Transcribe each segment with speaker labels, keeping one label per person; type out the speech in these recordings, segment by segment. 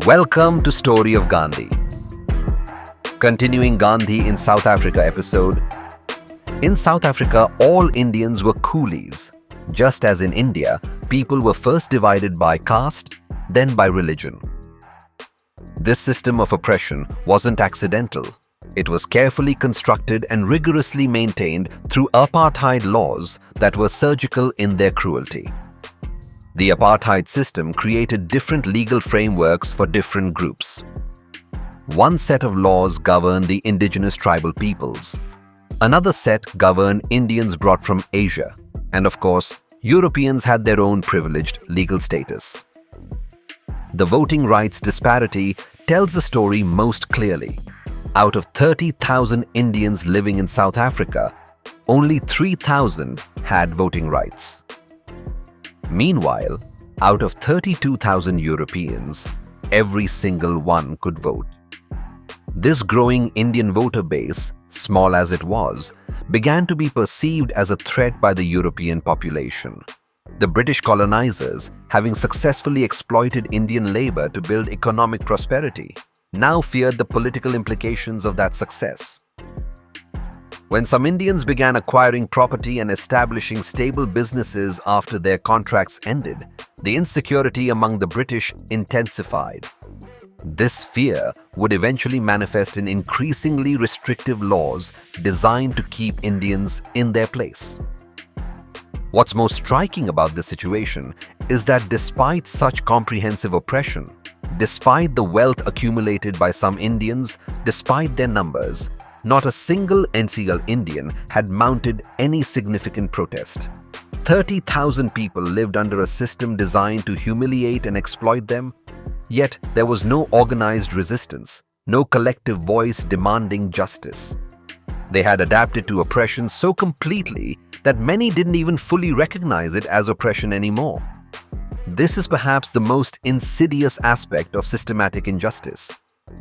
Speaker 1: Welcome to Story of Gandhi. Continuing Gandhi in South Africa episode. In South Africa, all Indians were coolies. Just as in India, people were first divided by caste, then by religion. This system of oppression wasn't accidental. It was carefully constructed and rigorously maintained through apartheid laws that were surgical in their cruelty. The apartheid system created different legal frameworks for different groups. One set of laws governed the indigenous tribal peoples. Another set governed Indians brought from Asia. And of course, Europeans had their own privileged legal status. The voting rights disparity tells the story most clearly. Out of 30,000 Indians living in South Africa, only 3,000 had voting rights. Meanwhile, out of 32,000 Europeans, every single one could vote. This growing Indian voter base, small as it was, began to be perceived as a threat by the European population. The British colonizers, having successfully exploited Indian labor to build economic prosperity, now feared the political implications of that success. When some Indians began acquiring property and establishing stable businesses after their contracts ended, the insecurity among the British intensified. This fear would eventually manifest in increasingly restrictive laws designed to keep Indians in their place. What's most striking about this situation is that despite such comprehensive oppression, despite the wealth accumulated by some Indians, despite their numbers, not a single NCL Indian had mounted any significant protest. 30,000 people lived under a system designed to humiliate and exploit them, yet there was no organized resistance, no collective voice demanding justice. They had adapted to oppression so completely that many didn't even fully recognize it as oppression anymore. This is perhaps the most insidious aspect of systematic injustice.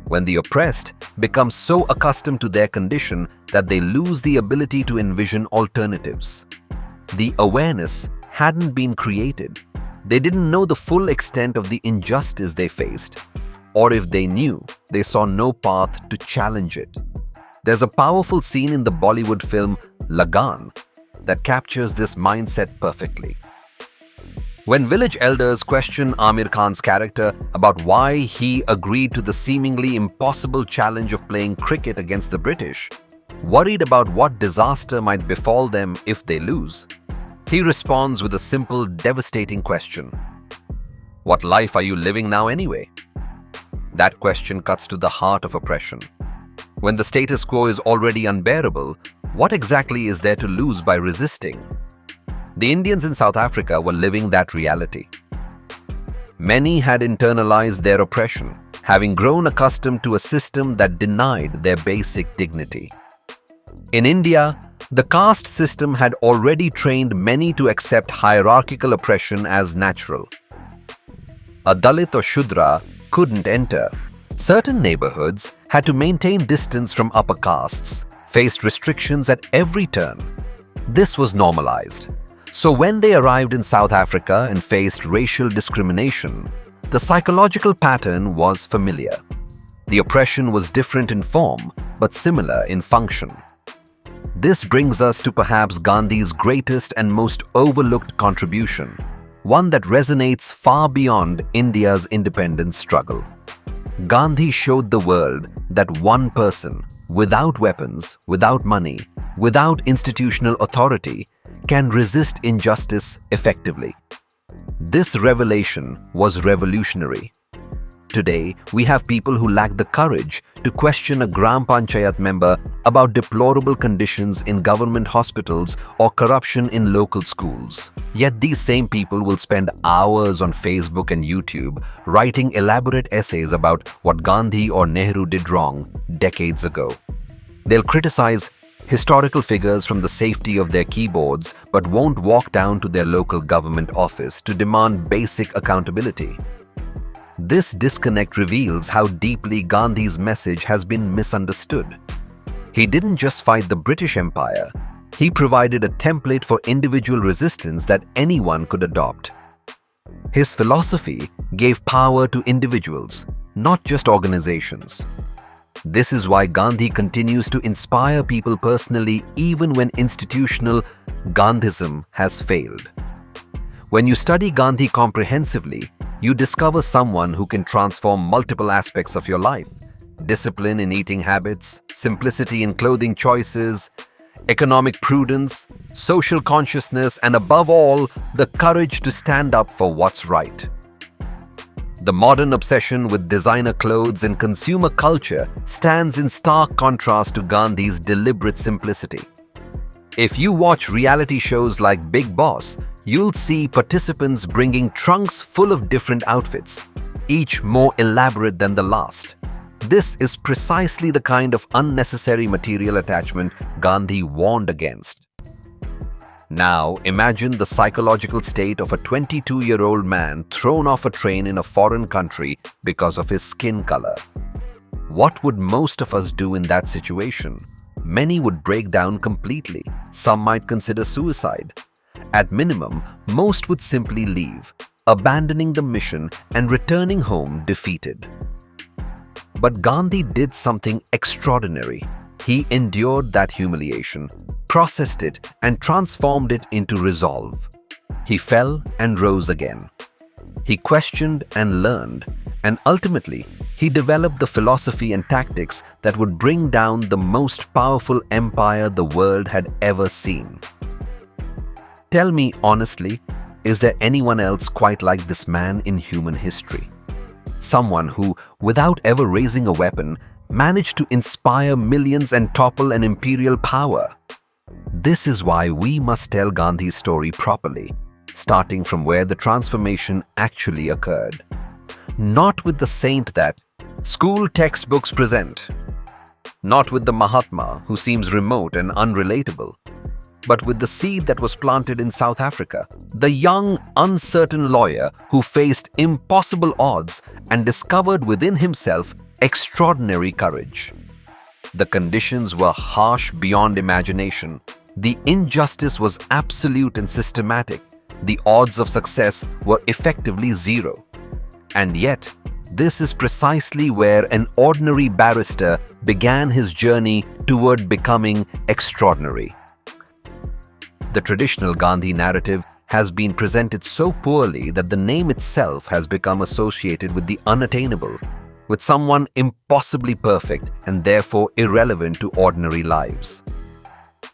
Speaker 1: When the oppressed become so accustomed to their condition that they lose the ability to envision alternatives. The awareness hadn't been created. They didn't know the full extent of the injustice they faced. Or if they knew, they saw no path to challenge it. There's a powerful scene in the Bollywood film Lagan that captures this mindset perfectly. When village elders question Amir Khan's character about why he agreed to the seemingly impossible challenge of playing cricket against the British, worried about what disaster might befall them if they lose, he responds with a simple, devastating question. What life are you living now anyway? That question cuts to the heart of oppression. When the status quo is already unbearable, what exactly is there to lose by resisting? The Indians in South Africa were living that reality. Many had internalized their oppression, having grown accustomed to a system that denied their basic dignity. In India, the caste system had already trained many to accept hierarchical oppression as natural. A Dalit or Shudra couldn't enter. Certain neighborhoods had to maintain distance from upper castes, faced restrictions at every turn. This was normalized. So when they arrived in South Africa and faced racial discrimination, the psychological pattern was familiar. The oppression was different in form, but similar in function. This brings us to perhaps Gandhi's greatest and most overlooked contribution, one that resonates far beyond India's independence struggle. Gandhi showed the world that one person, without weapons, without money, without institutional authority, can resist injustice effectively. This revelation was revolutionary. Today, we have people who lack the courage to question a Gram Panchayat member about deplorable conditions in government hospitals or corruption in local schools. Yet these same people will spend hours on Facebook and YouTube writing elaborate essays about what Gandhi or Nehru did wrong decades ago. They'll criticize historical figures from the safety of their keyboards but won't walk down to their local government office to demand basic accountability. This disconnect reveals how deeply Gandhi's message has been misunderstood. He didn't just fight the British Empire, he provided a template for individual resistance that anyone could adopt. His philosophy gave power to individuals, not just organizations. This is why Gandhi continues to inspire people personally even when institutional Gandhism has failed. When you study Gandhi comprehensively, you discover someone who can transform multiple aspects of your life: discipline in eating habits, simplicity in clothing choices, economic prudence, social consciousness, and above all, the courage to stand up for what's right. The modern obsession with designer clothes and consumer culture stands in stark contrast to Gandhi's deliberate simplicity. If you watch reality shows like Big Boss, you'll see participants bringing trunks full of different outfits, each more elaborate than the last. This is precisely the kind of unnecessary material attachment Gandhi warned against. Now, imagine the psychological state of a 22-year-old man thrown off a train in a foreign country because of his skin color. What would most of us do in that situation? Many would break down completely. Some might consider suicide. At minimum, most would simply leave, abandoning the mission and returning home defeated. But Gandhi did something extraordinary. He endured that humiliation, processed it, and transformed it into resolve. He fell and rose again. He questioned and learned, and ultimately, he developed the philosophy and tactics that would bring down the most powerful empire the world had ever seen. Tell me honestly, is there anyone else quite like this man in human history? Someone who, without ever raising a weapon, managed to inspire millions and topple an imperial power. This is why we must tell Gandhi's story properly, starting from where the transformation actually occurred. Not with the saint that school textbooks present, not with the Mahatma who seems remote and unrelatable, but with the seed that was planted in South Africa, the young, uncertain lawyer who faced impossible odds and discovered within himself extraordinary courage. The conditions were harsh beyond imagination. The injustice was absolute and systematic. The odds of success were effectively zero. And yet, this is precisely where an ordinary barrister began his journey toward becoming extraordinary. The traditional Gandhi narrative has been presented so poorly that the name itself has become associated with the unattainable, with someone impossibly perfect and therefore irrelevant to ordinary lives.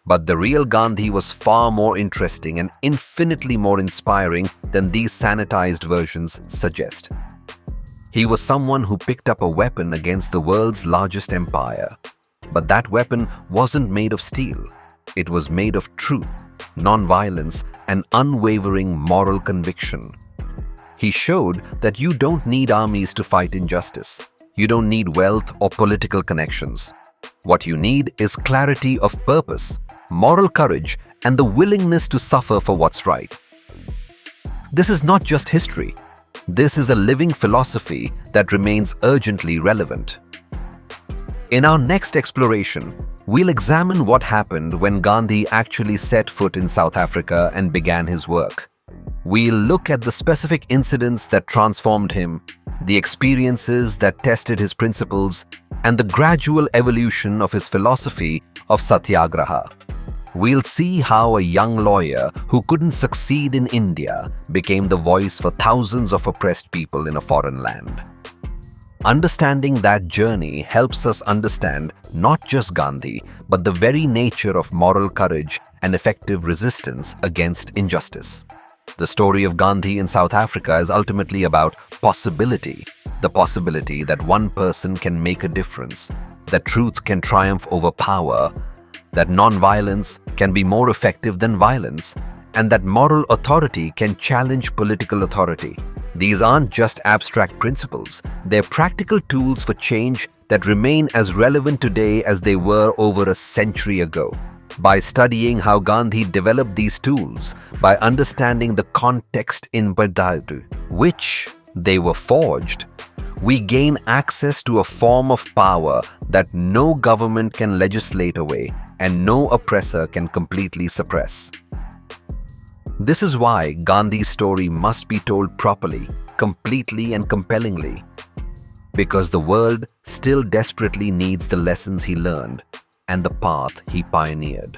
Speaker 1: But the real Gandhi was far more interesting and infinitely more inspiring than these sanitized versions suggest. He was someone who picked up a weapon against the world's largest empire. But that weapon wasn't made of steel. It was made of truth, non-violence, and unwavering moral conviction. He showed that you don't need armies to fight injustice. You don't need wealth or political connections. What you need is clarity of purpose, moral courage, and the willingness to suffer for what's right. This is not just history. This is a living philosophy that remains urgently relevant. In our next exploration, we'll examine what happened when Gandhi actually set foot in South Africa and began his work. We'll look at the specific incidents that transformed him, the experiences that tested his principles, and the gradual evolution of his philosophy of satyagraha. We'll see how a young lawyer who couldn't succeed in India became the voice for thousands of oppressed people in a foreign land. Understanding that journey helps us understand not just Gandhi, but the very nature of moral courage and effective resistance against injustice. The story of Gandhi in South Africa is ultimately about possibility, the possibility that one person can make a difference, that truth can triumph over power, that non-violence can be more effective than violence, and that moral authority can challenge political authority. These aren't just abstract principles, they're practical tools for change that remain as relevant today as they were over a century ago. By studying how Gandhi developed these tools, by understanding the context in which they were forged, we gain access to a form of power that no government can legislate away and no oppressor can completely suppress. This is why Gandhi's story must be told properly, completely, and compellingly. because the world still desperately needs the lessons he learned and the path he pioneered.